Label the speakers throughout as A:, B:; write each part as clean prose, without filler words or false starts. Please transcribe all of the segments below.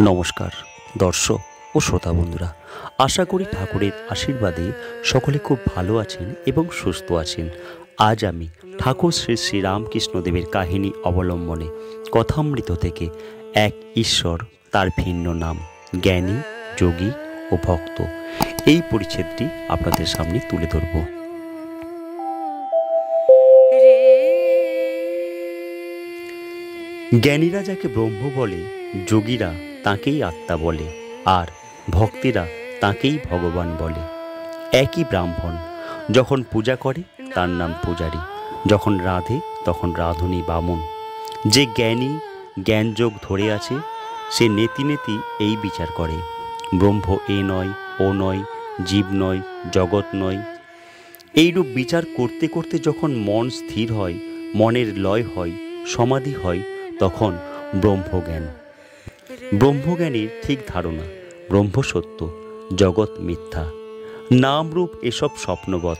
A: নমস্কার দর্শক ও শ্রোতা বন্ধুরা, আশা করি ঠাকুরের আশীর্বাদে সকলে খুব ভালো আছেন এবং সুস্থ আছেন। আজ আমি ঠাকুর শ্রী শ্রী রামকৃষ্ণদেবের কাহিনী অবলম্বনে কথামৃত থেকে এক ঈশ্বর, তার ভিন্ন নাম, জ্ঞানী, যোগী ও ভক্ত, এই পরিচ্ছেদটি আপনাদের সামনে তুলে ধরব। জ্ঞানীরা যাকে ব্রহ্ম বলে, যোগীরা তাঁকেই আত্মা বলে, আর ভক্তেরা তাঁকেই ভগবান বলে। একই ব্রাহ্মণ যখন পূজা করে তার নাম পূজারী, যখন রাধে তখন রাধুনী বামুন। যে জ্ঞানী জ্ঞানযোগ ধরে আছে সে নেতি নেতি এই বিচার করে, ব্রহ্ম এ নয়, ও নয়, জীব নয়, জগৎ নয়। এইরূপ বিচার করতে করতে যখন মন স্থির হয়, মনের লয় হয়, সমাধি হয়, তখন ব্রহ্মজ্ঞান। ব্রহ্মজ্ঞানীর ঠিক ধারণা, ব্রহ্ম সত্য, জগৎ মিথ্যা, নামরূপ এসব স্বপ্নবৎ।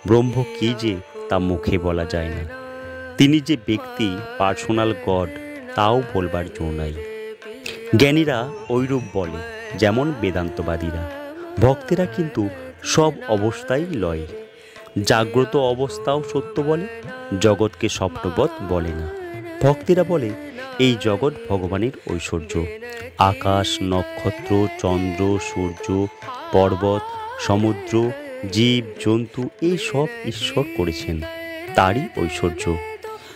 A: ব্রহ্ম কী যে তা মুখে বলা যায় না। তিনি যে ব্যক্তি, পার্সোনাল গড, তাও বলবার জো নাই। জ্ঞানীরা ওইরূপ বলে, যেমন বেদান্তবাদীরা। ভক্তেরা কিন্তু সব অবস্থাই লয়। জাগ্রত অবস্থাও সত্য বলে, জগৎকে স্বপ্নবৎ বলে না। ভক্তেরা বলে এই জগৎ ভগবানের ঐশ্বর্য। আকাশ, নক্ষত্র, চন্দ্র, সূর্য, পর্বত, সমুদ্র, জীব জন্তু, এই সব ঈশ্বর করেছেন, তারই ঐশ্বর্য।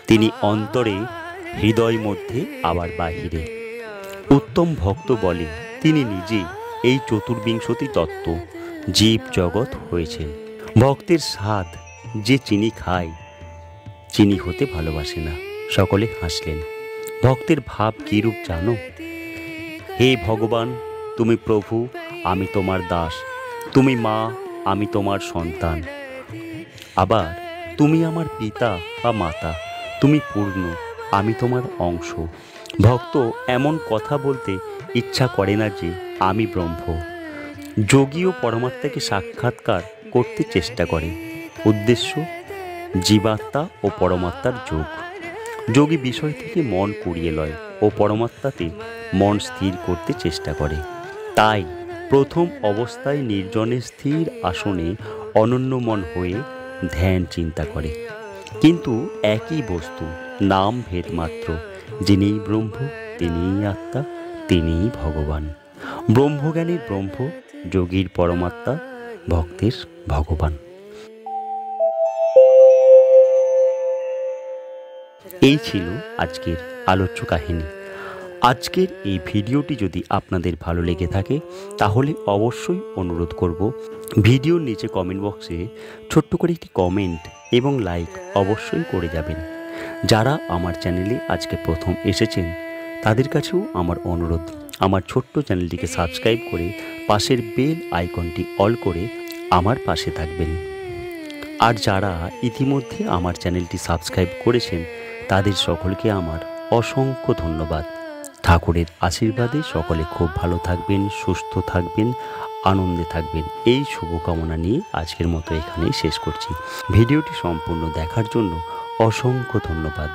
A: তিনি অন্তরে, হৃদয় মধ্যে, আবার বাহিরে। উত্তম ভক্ত বলে তিনি নিজে এই চতুর্বিংশতি তত্ত্ব, জীব জগৎ হয়েছেন। ভক্তের স্বাদ, যে চিনি খায় চিনি হতে ভালোবাসে না। সকলে হাসলেন। ভক্তের ভাব কিরূপ জানো? হে ভগবান, তুমি প্রভু, আমি তোমার দাস। তুমি মা, আমি তোমার সন্তান। আবার তুমি আমার পিতা বা মাতা। তুমি পূর্ণ, আমি তোমার অংশ। ভক্ত এমন কথা বলতে ইচ্ছা করে না যে আমি ব্রহ্ম। যোগী ও পরমাত্মাকে সাক্ষাৎকার করতে চেষ্টা করে। উদ্দেশ্য জীবাত্মা ও পরমাত্মার যোগ। যোগী বিষয় থেকে মন কুড়িয়ে লয় ও পরমাত্মাতে মন স্থির করতে চেষ্টা করে। তাই প্রথম অবস্থায় নির্জনে স্থির আসনে অনন্যমন হয়ে ধ্যান চিন্তা করে। কিন্তু একই বস্তু, নাম ভেদ মাত্র। যিনিই ব্রহ্ম, তিনিই আত্মা, তিনিই ভগবান। ব্রহ্মজ্ঞানীর ব্রহ্ম, যোগীর পরমাত্মা, ভক্তের ভগবান। এই ছিল আজকের আলোচ্য কাহিনী। আজকের এই ভিডিওটি যদি আপনাদের ভালো লেগে থাকে তাহলে অবশ্যই অনুরোধ করব, ভিডিওর নিচে কমেন্ট বক্সে ছোট্ট করে একটি কমেন্ট এবং লাইক অবশ্যই করে যাবেন। যারা আমার চ্যানেলে আজকে প্রথম এসেছেন তাদের কাছেও আমার অনুরোধ, আমার ছোট্ট চ্যানেলটিকে সাবস্ক্রাইব করে পাশের বেল আইকনটি অল করে আমার পাশে থাকবেন। আর যারা ইতিমধ্যে আমার চ্যানেলটি সাবস্ক্রাইব করেছেন তাদের সকলকে আমার অসংখ্য ধন্যবাদ। ঠাকুরের আশীর্বাদে সকলে খুব ভালো থাকবেন, সুস্থ থাকবেন, আনন্দে থাকবেন, এই শুভকামনা নিয়ে আজকের মতো এখানেই শেষ করছি। ভিডিওটি সম্পূর্ণ দেখার জন্য অসংখ্য ধন্যবাদ।